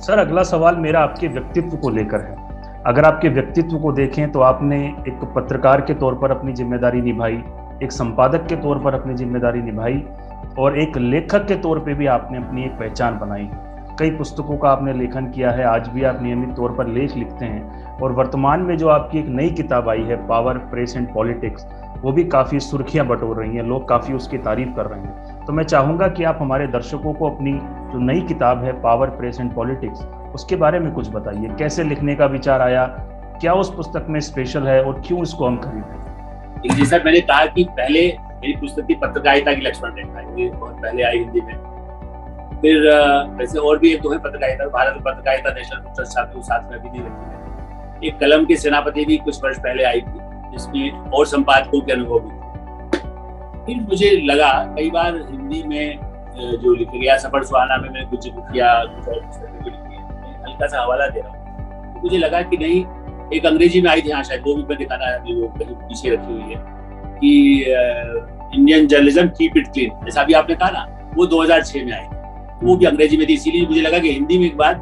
Sir, अगला सवाल मेरा आपके व्यक्तित्व को लेकर है। अगर आपके व्यक्तित्व को देखें तो आपने एक पत्रकार के तौर पर अपनी जिम्मेदारी निभाई, एक संपादक के तौर पर अपनी जिम्मेदारी निभाई और एक लेखक के तौर पे भी आपने अपनी एक पहचान बनाई। कई पुस्तकों का आपने लेखन किया है, आज भी आप नियमित तौर पर लेख लिखते हैं और वर्तमान में जो आपकी एक नई किताब आई है पावर, प्रेस एंड पॉलिटिक्स, वो भी काफ़ी सुर्खियां बटोर रही हैं, लोग काफ़ी उसकी तारीफ कर रहे हैं। तो मैं चाहूँगा कि आप हमारे दर्शकों को अपनी जो नई किताब है पावर, प्रेस एंड पॉलिटिक्स, उसके बारे में कुछ बताइए। कैसे लिखने का विचार आया, क्या उस पुस्तक में स्पेशल है और क्यों इसको हम खरीदें? जैसा मैंने कहा कि पहले मेरी पुस्तक थी पत्रकारिता की लक्ष्मण रेखा, ये बहुत पहले आई हिंदी में। फिर वैसे और भी एक दो है पत्रकारिता, भारत पत्रकारिता, नेशनल ट्रस्ट छात्र साथ में भी नहीं रखी है। एक कलम के सेनापति भी कुछ वर्ष पहले आई थी, जिसमें और संपादकों के अनुभव भी थे। फिर मुझे लगा कई बार हिंदी में जो लिखा गया, सफर सुहाना में मैंने कुछ किया, कुछ और पुस्तकें भी लिखी है, मैं हल्का सा हवाला दे रहा हूँ। तो मुझे लगा कि नहीं, एक अंग्रेजी में आई थी, हाँ शायद वो भी मैं दिखाना है, वो कहीं पीछे रखी हुई है, कि Indian journalism keep it clean, जैसा अभी आपने कहा ना, वो 2006 में आई थी, वो भी अंग्रेजी में थी। इसीलिए मुझे लगा कि हिंदी में एक बार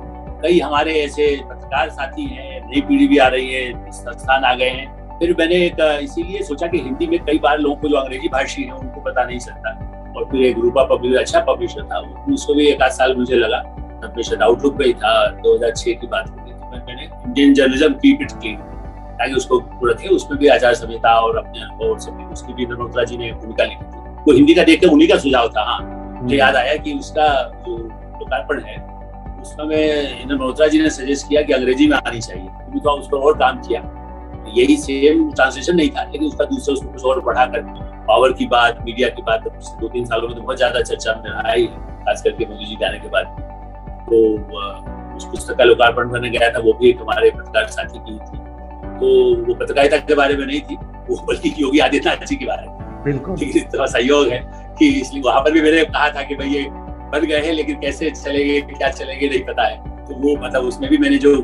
कई हमारे ऐसे पत्रकार साथी हैं, नई पीढ़ी भी आ रही है, संस्थान आ गए हैं। फिर मैंने इसीलिए सोचा कि हिंदी में कई बार लोगों को जो अंग्रेजी भाषी है उनको पता नहीं चलता, और फिर एक रूपा पब्लिशर, अच्छा पब्लिशर था, उसको भी एक आध साल मुझे लगा, तब मैं शायद आउटलुक पे ही था, 2006 की बात होगी। तो मैंने Indian journalism keep it clean ताकि उसको रखे, उसमें भी आचार संहिता और अपने अनुभव सब, उसकी भी मल्होत्रा जी ने भूमिका लिखी थी। वो हिंदी का देखकर उन्हीं का सुझाव था। हाँ, मुझे याद आया कि उसका जो लोकार्पण है उसमें मैं मल्होत्रा जी ने सजेस्ट किया कि अंग्रेजी में आनी चाहिए, क्योंकि तो उस पर और काम किया। यही सेम ट्रांसलेशन नहीं था, लेकिन उसका दूसरा उसको कुछ और बढ़ाकर पावर की बात, मीडिया की बात 2-3 सालों में तो बहुत ज्यादा चर्चा में आई, खास करके मोदी जी के आने के बाद। तो उस पुस्तक का लोकार्पण करने गया था, वो भी एक हमारे पत्रकार साथी की थी। तो वो पत्रकारिता के बारे में नहीं थी, वो बल्कि योगी आदित्यनाथ जी के बारे में। बिल्कुल, लेकिन इतना सहयोग है कि इसलिए वहां पर भी मैंने कहा था कि भाई ये बन गए हैं, लेकिन कैसे चलेंगे, क्या चलेंगे नहीं पता है। तो वो मतलब उसमें भी मैंने जो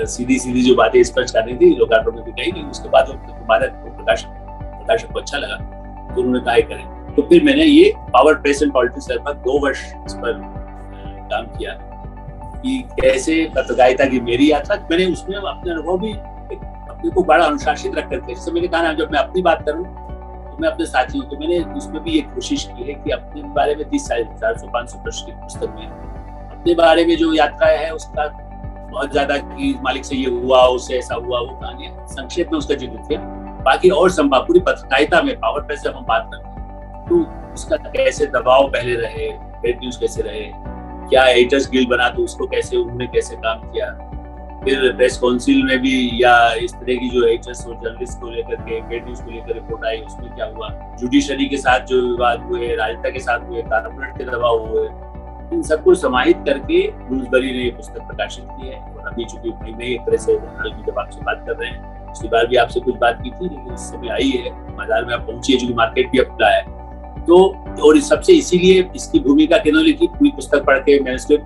सीधी जो बातें स्पष्ट करनी थी लोकार्पण में भी कही, लेकिन उसके बाद प्रकाशक को अच्छा लगा तो उन्होंने कहा करें। तो फिर मैंने ये पावर, प्रेस एंड पॉलिटिक्स लगभग 2 वर्ष इस पर काम किया कि कैसे पत्रकारिता की मेरी यात्रा, मैंने उसमें अपने अनुभव भी अपने को बड़ा अनुशासित रख करके, जैसे मैंने कहा ना, जब मैं अपनी बात करूँ तो मैं अपने साथियों, तो मैंने उसमें भी एक कोशिश की है कि अपने बारे में 30-400-500 पृष्ठ की पुस्तक में अपने बारे में जो यात्रा है उसका बहुत ज्यादा, कि मालिक से ये हुआ, उससे ऐसा हुआ, वो कहानियां संक्षेप में उसका जिक्र किया। बाकी और संभव पूरी पत्रकारिता में पावर प्रेस जब हम बात करते हैं तो उसका कैसे दबाव पहले रहे, फेक न्यूज कैसे रहे, क्या एडिटर्स गिल्ड बना तो उसको कैसे, उन्होंने कैसे काम किया, फिर प्रेस काउंसिल में भी या इस तरह की जो एडिटर्स और जर्नलिस्ट को लेकर के, फेक न्यूज को लेकर रिपोर्ट आई, उसमें क्या हुआ, जुडिशरी के साथ जो विवाद हुए, राजनेता के साथ हुए, कारपोरेट के दबाव हुए, इन सबको समाहित करके रूजबेरी ने ये पुस्तक प्रकाशित की है। और अभी चूंकि महीने एक तरह से हाल में जब आपसे बात कर रहे हैं, पिछली बार भी आपसे कुछ बात की थी, लेकिन इस समय आई है, बाजार में आप पहुंची है, चूंकि मार्केट भी अब खुला है। तो और सबसे इसीलिए इसकी भूमिका किन्होंने लिखी, पूरी पुस्तक पढ़ के मैन्युस्क्रिप्ट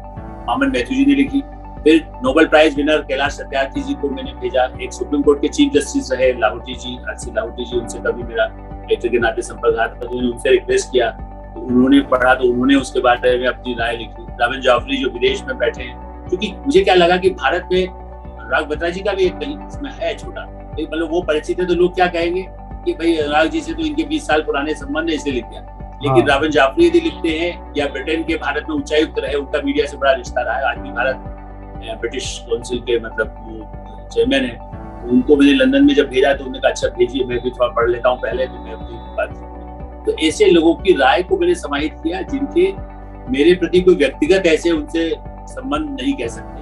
मामन मैथ्यू जी ने लिखी। फिर Nobel prize winner Kailash Satyarthi ji को मैंने भेजा, एक सुप्रीम कोर्ट के चीफ जस्टिस रहे लाहौटी जी, लाहौटी जी, उनसे कभी मेरा लेटर के नाते संपर्क था, तो उनसे रिक्वेस्ट किया, तो उन्होंने पढ़ा, तो उन्होंने उसके बारे में अपनी राय लिखी। रावण जाफरी जो विदेश में बैठे हैं, क्योंकि मुझे क्या लगा कि भारत में अनुराग बत्रा जी का भी एक कहीं इसमें है छोटा, मतलब वो परिचित है तो लोग क्या कहेंगे कि भाई अनुराग जी से तो इनके 20 साल पुराने संबंध है, इसलिए लिख दिया। लेकिन रावण जाफरी यदि लिखते हैं, या ब्रिटेन के भारत में उच्चायुक्त रहे, उनका मीडिया से बड़ा रिश्ता रहा है, आज भी भारत ब्रिटिश काउंसिल के मतलब चेयरमैन है, उनको मैंने लंदन में जब भेजा तो उन्होंने कहा अच्छा भेजिए, मैं भी थोड़ा पढ़ लेता हूँ पहले, तो मैं अपनी बात। तो ऐसे लोगों की राय को मैंने समाहित किया जिनके मेरे प्रति कोई व्यक्तिगत ऐसे उनसे संबंध नहीं कह सकते,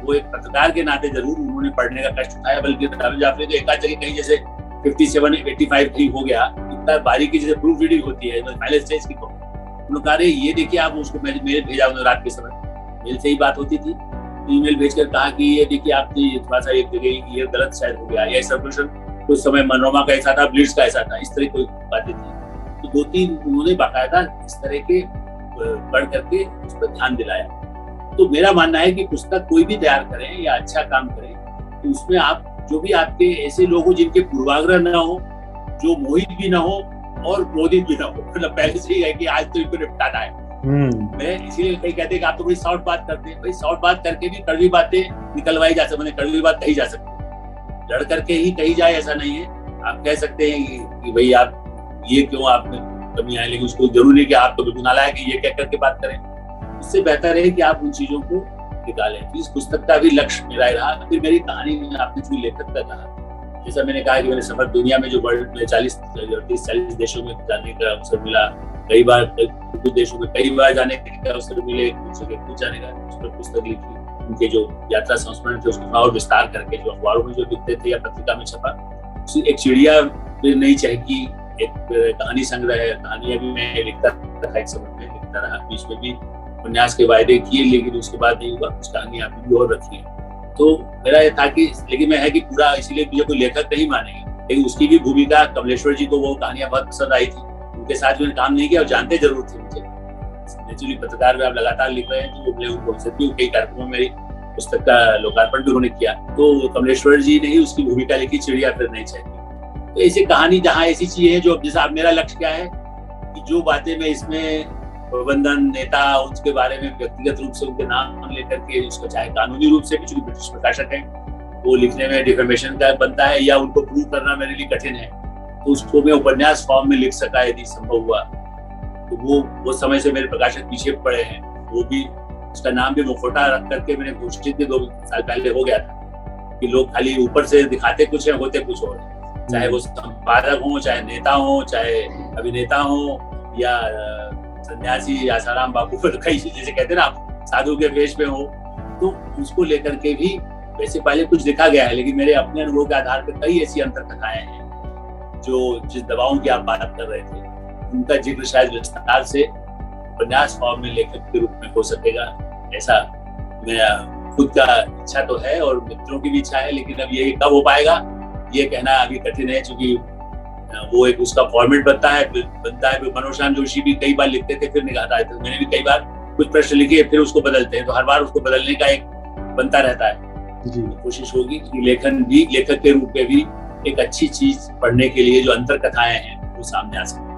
वो एक पत्रकार के नाते जरूर उन्होंने पढ़ने का कष्ट उठाया। बल्कि रावण जाफरी तो एक आध जगह कहीं जैसे 57-85 कहीं हो गया, इतना बारीकी जैसे प्रूफ रीडिंग होती है पहले स्टेज की, उन्होंने कहा ये देखिए आप उसको मेल भेजा उन्होंने रात के समय, मेल से ही बात होती थी, ईमेल भेजकर कहा कि ये देखिए आपने थोड़ा सा एक जगह ये गलत शायद हो गया, या सर्कुलेशन कुछ समय मनोरमा का ऐसा था, ब्लिट्स का ऐसा था, इस तरह कोई बातें थी। तो 2-3 उन्होंने बाकायदा इस तरह के पढ़ करके उस पर ध्यान दिलाया। तो मेरा मानना है कि पुस्तक कोई भी तैयार करें या अच्छा काम करें, तो उसमें आप जो भी आपके ऐसे लोग हो जिनके पूर्वाग्रह न हो, जो मोहित भी ना हो और क्रोधित भी ना हो, मतलब पहले से ही है कि आज तो इनको निपटाना है, मैं इसीलिए कई कहते हैं कि आप तो बड़ी सॉफ्ट बात करते हैं। भाई सॉफ्ट बात करके भी कड़वी बातें निकलवाई जा सकती, कड़वी बात कही जा सकती है, लड़ करके ही कही जाए ऐसा नहीं है। आप कह सकते हैं कि भाई आप ये क्यों आप में कमी आए, लेकिन उसको जरूरी है कि आप तो बिल्कुल नालायक है ये कह करके बात करें। इससे बेहतर है कि आप उन चीजों को निकालें। इस पुस्तक का भी लक्ष्य मेरा रहा। फिर मेरी कहानी में आपने जो लेखक का कहा, जैसा मैंने कहा कि मैंने सफर दुनिया में जो वर्ल्ड में 40 देशों में जाने का अवसर मिला, कई बार कुछ देशों में कई बार जाने का अवसर मिले, कुछ जाने का, उस पर पुस्तक लिखी। उनके जो यात्रा संस्मरण थे उसको और विस्तार करके जो अखबारों में जो लिखते थे या पत्रिका में छपा, एक चिड़िया फिर नहीं चाहेगी, एक कहानी संग्रह है, कहानियां भी मैं लिखता था, एक समय में लिखता रहा, बीच में भी उपन्यास के वायदे किए लेकिन उसके बाद नहीं हुआ, कुछ कहानियां अभी भी और रखी है। तो मेरा ये था कि लेकिन मैं है कि पूरा इसीलिए मुझे कोई लेखक नहीं मानेंगे, लेकिन उसकी भी भूमिका, कमलेश्वर जी को वो कहानियां बहुत पसंद आई थी, उनके साथ मैंने काम नहीं किया और जानते जरूर थे मुझे। नेचुरली पत्रकार में आप लगातार लिख रहे हैं तो उनसे भी कई कार्यक्रमों में मेरी पुस्तक का लोकार्पण भी उन्होंने किया, तो कमलेश्वर जी ने ही उसकी भूमिका लिखी, चिड़िया फिर नहीं चाहिए। तो ऐसी कहानी जहाँ ऐसी चीजें हैं जो, जैसा मेरा लक्ष्य क्या है कि जो बातें मैं इसमें प्रबंधन नेता उनके बारे में व्यक्तिगत रूप से उनके नाम लेकर के, उसको चाहे कानूनी रूप से भी, चूंकि ब्रिटिश प्रकाशक है वो लिखने में डिफेमेशन का बनता है या उनको प्रूव करना मेरे लिए कठिन है, तो उसको मैं उपन्यास फॉर्म में लिख सका यदि संभव हुआ। तो वो समय से मेरे प्रकाशक पीछे पड़े हैं, वो भी उसका नाम भी मुखौटा रख करके मैंने घोषित 2 साल पहले हो गया था कि लोग खाली ऊपर से दिखाते कुछ है, होते कुछ और, चाहे वो संपादक हो, चाहे नेता हो, चाहे अभिनेता हो या सन्यासी आसाराम बापू पर कई जैसे कहते हैं ना आप साधु के वेश में हो, तो उसको लेकर के भी वैसे पहले कुछ लिखा गया है, लेकिन मेरे अपने अनुभव के आधार पर कई ऐसी अंतर कथाएं हैं जो जिस दवाओं की आप बात कर रहे थे उनका जिक्र शायद विस्तार से उपन्यास फॉर्म में लेखक के रूप में हो सकेगा, ऐसा मेरा खुद का इच्छा तो है और मित्रों की भी इच्छा है। लेकिन अब ये कब हो पाएगा ये कहना अभी कठिन है, क्योंकि वो एक उसका फॉर्मेट बनता है। मनोज जोशी भी कई बार लिखते थे फिर निकालता है, तो मैंने भी कई बार कुछ प्रश्न लिखे फिर उसको बदलते हैं, तो हर बार उसको बदलने का एक बनता रहता है। जी कोशिश होगी कि लेखन भी लेखक के रूप में भी एक अच्छी चीज पढ़ने के लिए जो अंतर कथाएं हैं वो सामने आ सके।